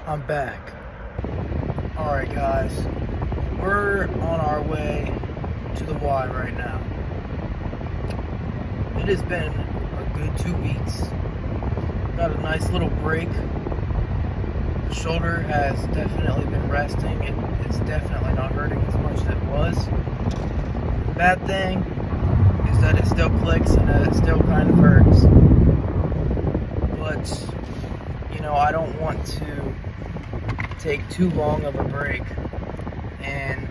I'm back. Alright guys, we're on our way to the Y right now. It has been a good 2 weeks. Got a nice little break. The shoulder has definitely been resting. It's definitely not hurting as much as it was. The bad thing is that it still clicks and that it still kind of hurts. But, I don't want to take too long of a break and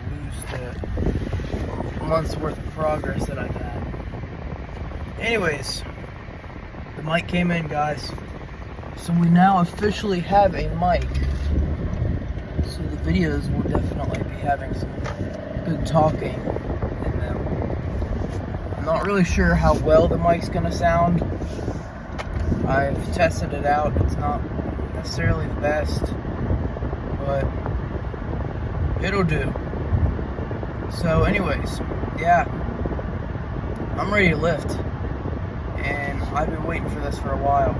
lose the month's worth of progress that I've had. Anyways, the mic came in, guys, so we now officially have a mic, so the videos will definitely be having some good talking in them. I'm not really sure how well the mic's gonna sound. I've tested it out. It's not necessarily the best, but it'll do. So anyways, yeah, I'm ready to lift, and I've been waiting for this for a while.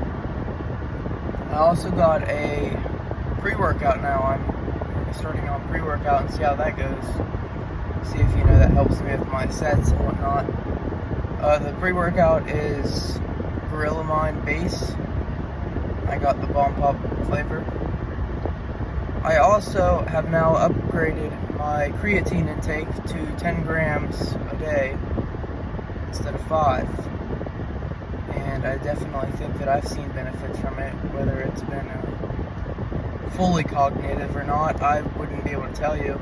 I also got a pre-workout now. I'm starting on pre-workout and see how that goes. See if that helps me with my sets and whatnot. The pre-workout is Gorilla Mind base. I got the Bomb Pop flavor. I also have now upgraded my creatine intake to 10 grams a day instead of 5. And I definitely think that I've seen benefits from it. Whether it's been fully cognitive or not, I wouldn't be able to tell you.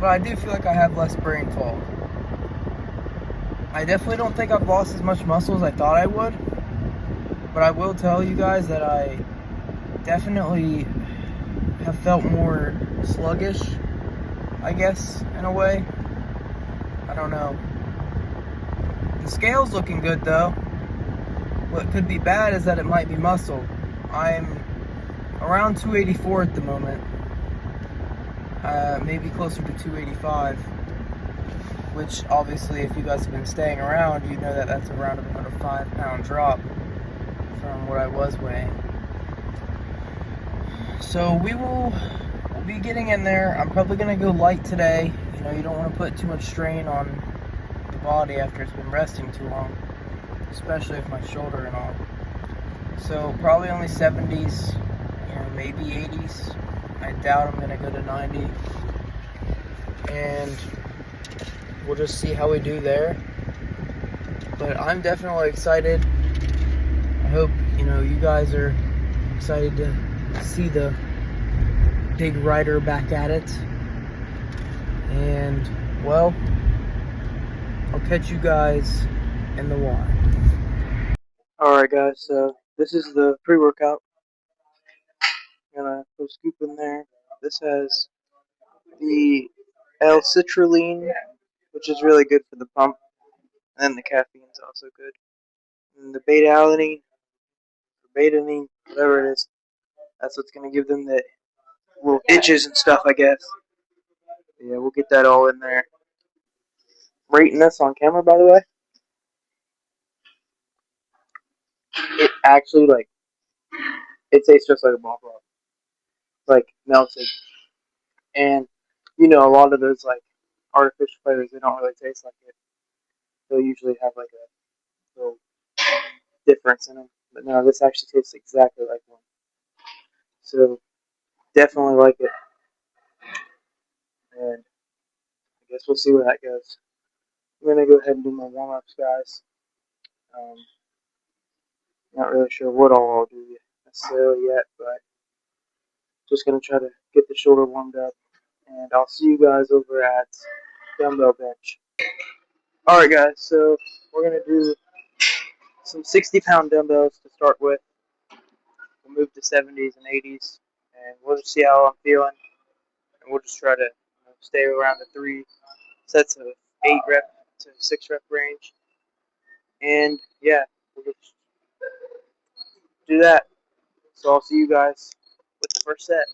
But I do feel like I have less brain fog. I definitely don't think I've lost as much muscle as I thought I would. But I will tell you guys that I definitely have felt more sluggish, I guess, in a way. I don't know. The scale's looking good though. What could be bad is that it might be muscle. I'm around 284 at the moment. Maybe closer to 285. Which obviously, if you guys have been staying around, you know that that's around about a 5-pound drop from what I was weighing. So we'll be getting in there. I'm probably gonna go light today. You don't want to put too much strain on the body after it's been resting too long, especially with my shoulder and all. So probably only 70s, maybe 80s. I doubt I'm gonna go to 90, and we'll just see how we do there. But I'm definitely excited. I hope you guys are excited to see the big rider back at it. And well, I'll catch you guys in the Y. Alright guys, so this is the pre-workout. I'm gonna put a scoop in there. This has the L-citrulline, which is really good for the pump, and the caffeine's also good. And the beta-alanine, or betaine, whatever it is, that's what's gonna give them the little itches and stuff, I guess. Yeah, we'll get that all in there. I'm rating this on camera, by the way. It actually, it tastes just like a ball rock. Like, melted. And, a lot of those, artificial flavors, they don't really taste like it. They'll usually have, a little difference in them. But no, this actually tastes exactly like one. So, definitely like it. And I guess we'll see where that goes. I'm going to go ahead and do my warm-ups, guys. Not really sure what all I'll do necessarily yet, but just going to try to get the shoulder warmed up. And I'll see you guys over at dumbbell bench. Alright guys, so we're going to do some 60-pound dumbbells to start with. We'll move to 70s and 80s, and we'll just see how I'm feeling. And we'll just try to stay around the 3 sets of 8 rep to 6 rep range. And yeah, we'll just do that. So I'll see you guys with the first set.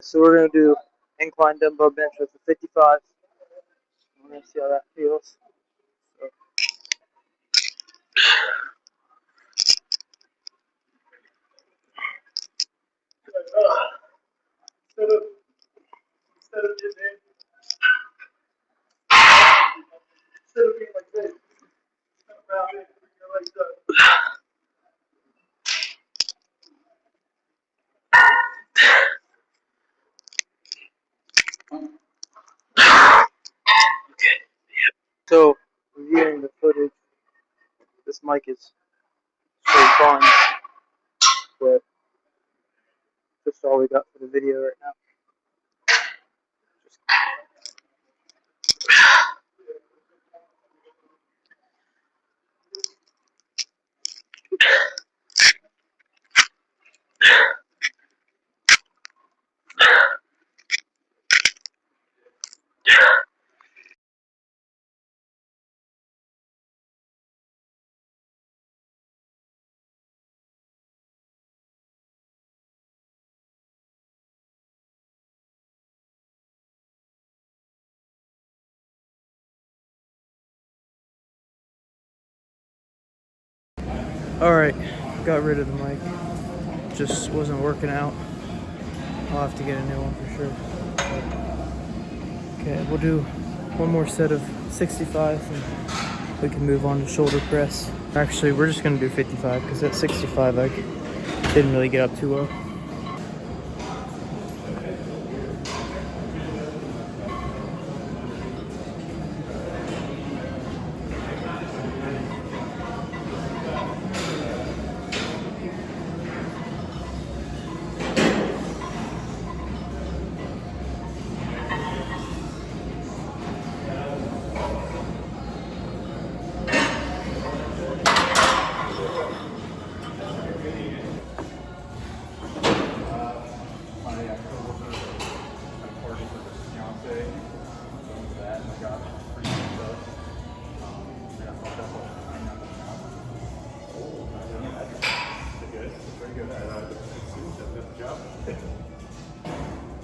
So we're gonna do incline dumbbell bench with the 55. We're gonna see how that feels. So. Instead of being like this, around it, bring your legs up. So, reviewing the footage, this mic is so fun, but that's all we got for the video right now. Alright, got rid of the mic. Just wasn't working out. I'll have to get a new one for sure. Okay, we'll do one more set of 65 and we can move on to shoulder press. Actually, we're just gonna do 55 because at 65 I didn't really get up too well.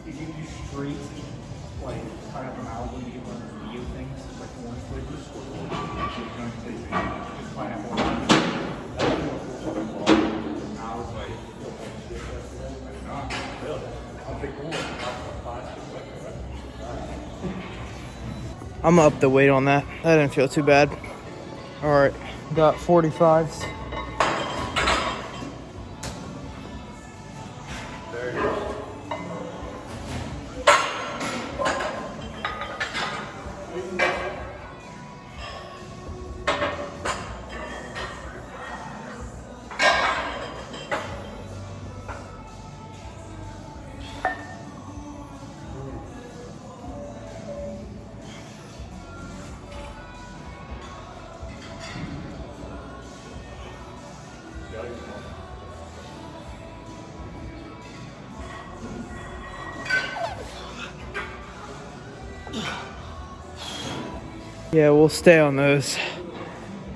Did you do straight, like, kind of from out when you get one of the video things, like orange flavors? Just find out more. I was like, I'll pick I'm up the weight on that. That didn't feel too bad. Alright, got 45s. Yeah, we'll stay on those.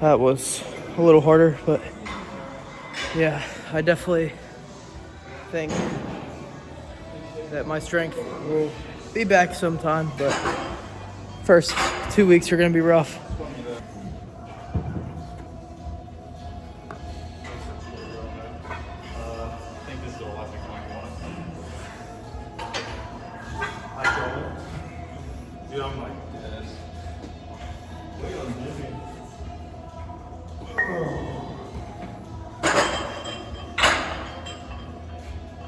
That was a little harder, but yeah, I definitely think that my strength will be back sometime, but first 2 weeks are gonna be rough. Dude, I'm like this.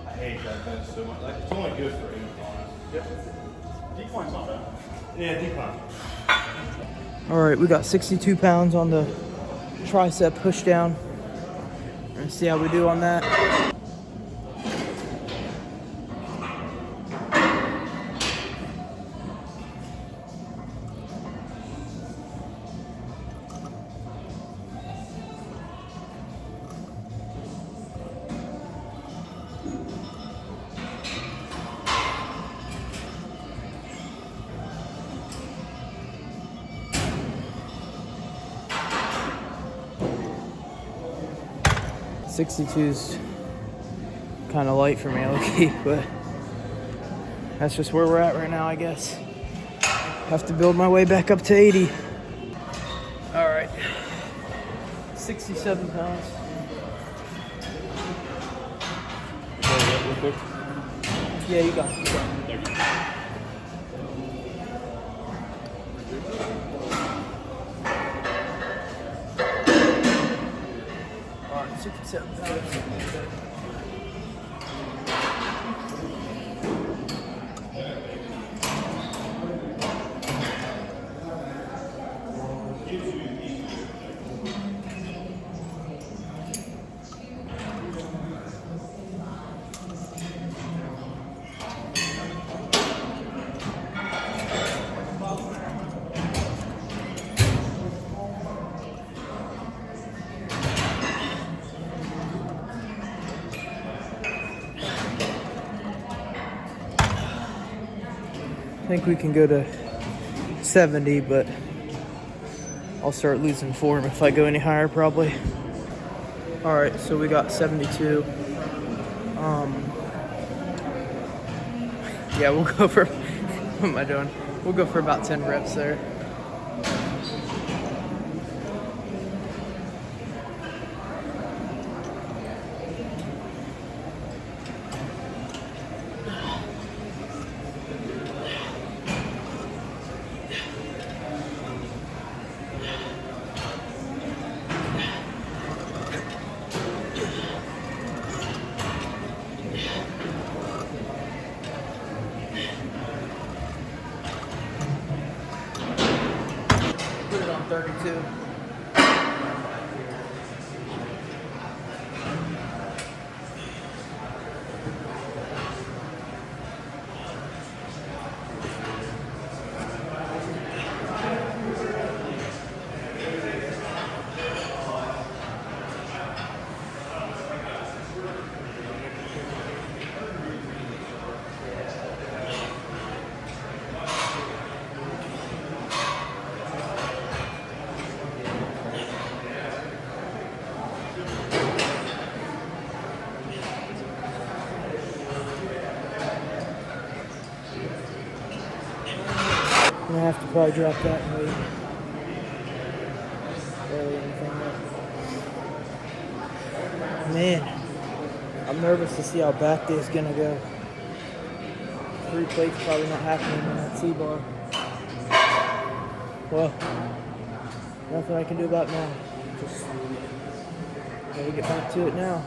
I hate that bench so much. Like, it's only good for incline. Yep. Decline's not bad. Yeah, decline. All right, we got 62 pounds on the tricep push down. We're gonna see how we do on that. '62's kind of light for me, low-key, but that's just where we're at right now, I guess. Have to build my way back up to 80. All right, 67 pounds. Real quick. Yeah, you got it. Thank you. All right, 67 pounds. I think we can go to 70, but I'll start losing form if I go any higher, probably. All right, so we got 72. Yeah, we'll go for, what am I doing? We'll go for about 10 reps there. Put it on 32. I'm gonna have to probably drop that and wait. Barely anything left. Man, I'm nervous to see how back day is gonna go. 3 plates probably not happening in that C-bar. Well, nothing I can do about it now. Just gotta get back to it now.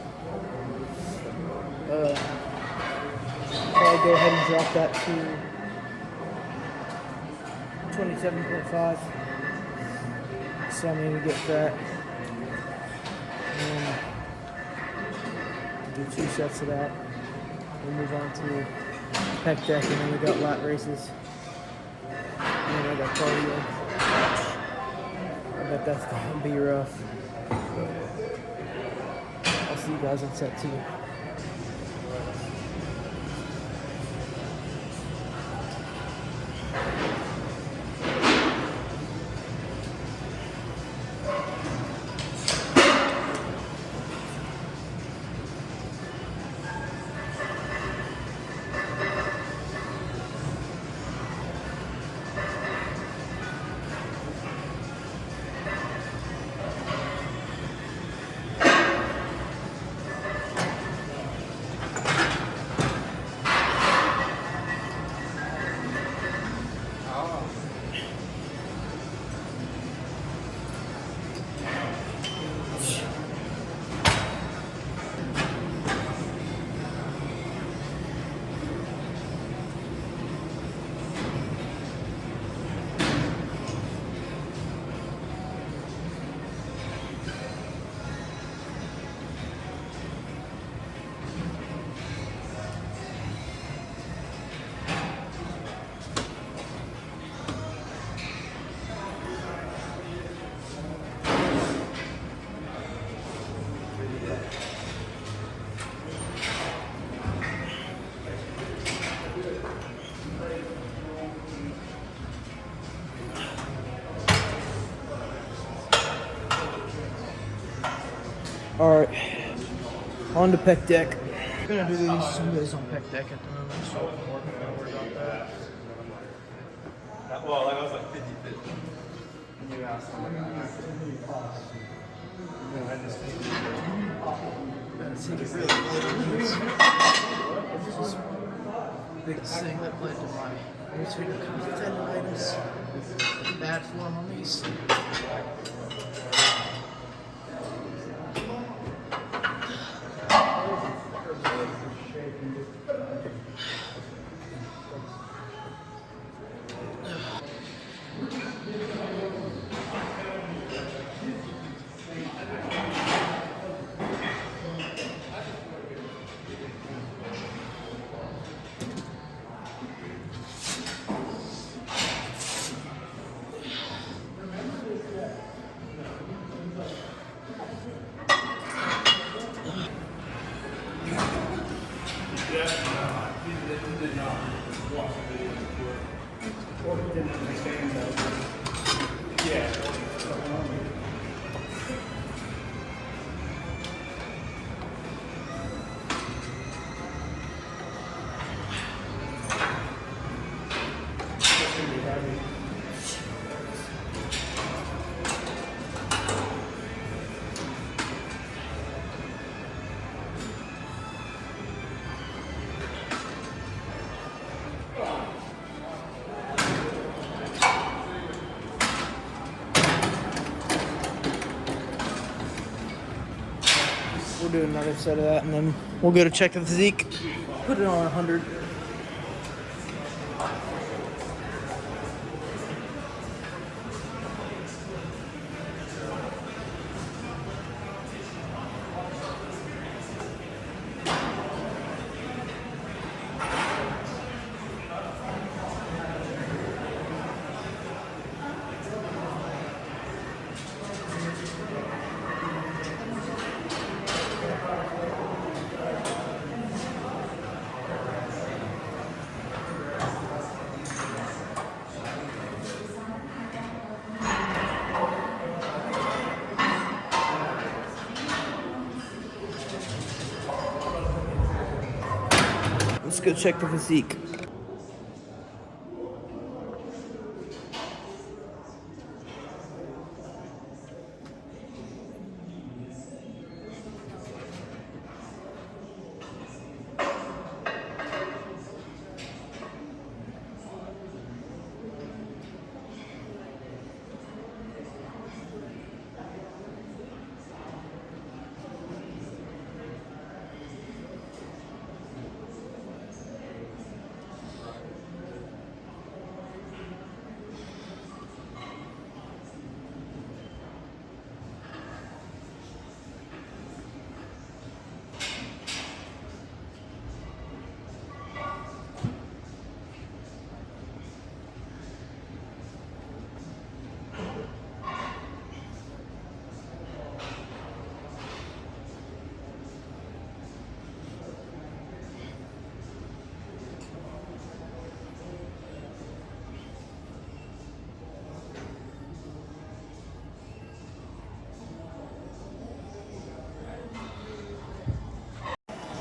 Probably go ahead and drop that to 27.5. So I'm gonna get that. And do 2 sets of that. We'll move on to pec deck, and then we got lat races. And then I got cardio. I bet that's gonna be rough. I'll see you guys on set 2. Alright, on to pec deck. I'm gonna do some of this on pec deck at the moment. So fast. And I'm like, well, like I was like 50-50. And you asked, I'm like, I just think It's really just biggest thing that led to my rotator cuff tendinitis. Bad form on these. We'll do another set of that and then we'll go to check the physique. Put it on 100. Let's go check the physique.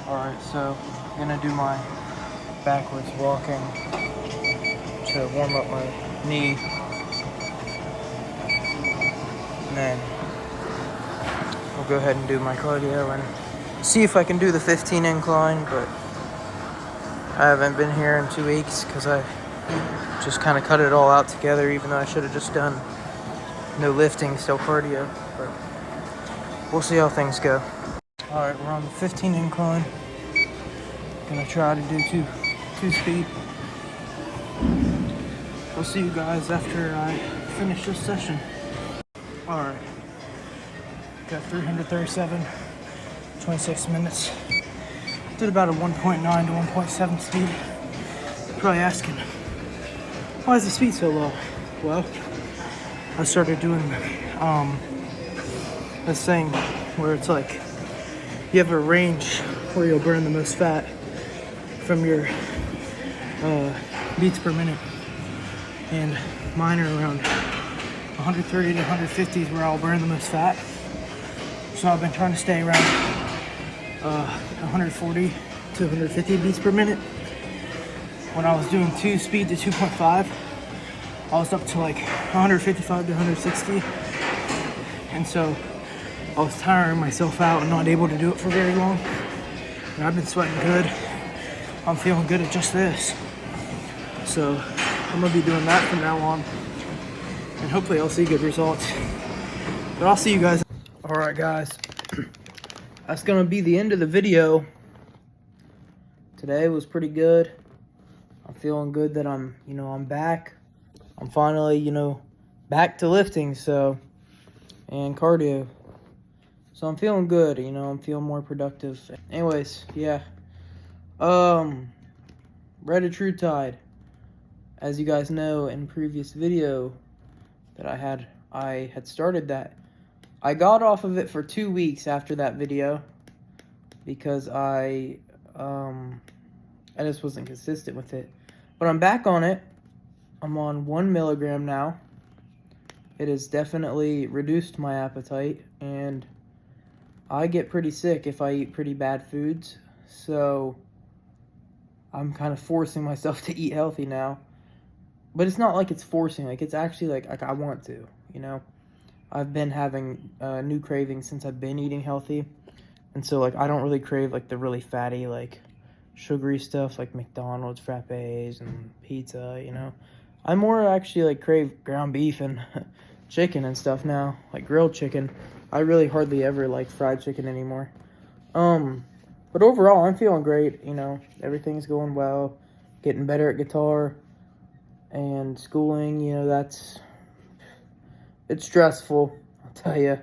Alright, so I'm gonna do my backwards walking to warm up my knee. And then I'll go ahead and do my cardio and see if I can do the 15 incline, but I haven't been here in 2 weeks because I just kind of cut it all out together, even though I should have just done no lifting, still cardio, but we'll see how things go. Alright, we're on the 15 incline. Gonna try to do two speed. We'll see you guys after I finish this session. Alright. Got 337, 26 minutes. Did about a 1.9 to 1.7 speed. Probably asking, why is the speed so low? Well, I started doing this thing where it's like you have a range where you'll burn the most fat from your beats per minute, and mine are around 130 to 150 is where I'll burn the most fat. So I've been trying to stay around 140 to 150 beats per minute, when I was doing 2 speed to 2.5, I was up to like 155 to 160. And so I was tiring myself out and not able to do it for very long. And I've been sweating good. I'm feeling good at just this. So I'm gonna be doing that from now on. And hopefully I'll see good results. But I'll see you guys. All right, guys. That's gonna be the end of the video. Today was pretty good. I'm feeling good that I'm back. I'm finally, back to lifting, and cardio. So I'm feeling good, I'm feeling more productive. Anyways, yeah. Retatrutide. As you guys know, in previous video that I had started that. I got off of it for 2 weeks after that video because I just wasn't consistent with it. But I'm back on it. I'm on 1 milligram now. It has definitely reduced my appetite, and I get pretty sick if I eat pretty bad foods. So I'm kind of forcing myself to eat healthy now. But it's not like it's forcing, like it's actually like I want to, I've been having new cravings since I've been eating healthy. And so like I don't really crave like the really fatty, like sugary stuff like McDonald's frappes and pizza, I more actually like crave ground beef and chicken and stuff now, like grilled chicken. I really hardly ever like fried chicken anymore. But overall I'm feeling great, everything's going well, getting better at guitar and schooling, it's stressful, I'll tell you.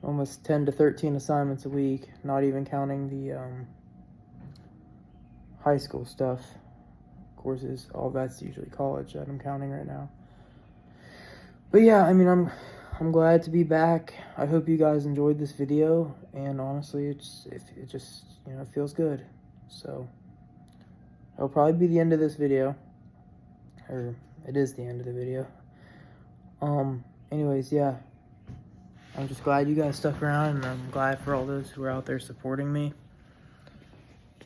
Almost 10 to 13 assignments a week, not even counting the high school stuff, courses. All that's usually college that I'm counting right now. But yeah, I'm glad to be back. I hope you guys enjoyed this video, and honestly, it just it feels good. So it'll probably be the end of this video, or it is the end of the video. Anyways, yeah. I'm just glad you guys stuck around, and I'm glad for all those who are out there supporting me.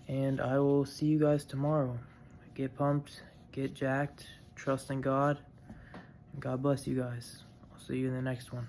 And I will see you guys tomorrow. Get pumped, get jacked, trust in God, and God bless you guys. I'll see you in the next one.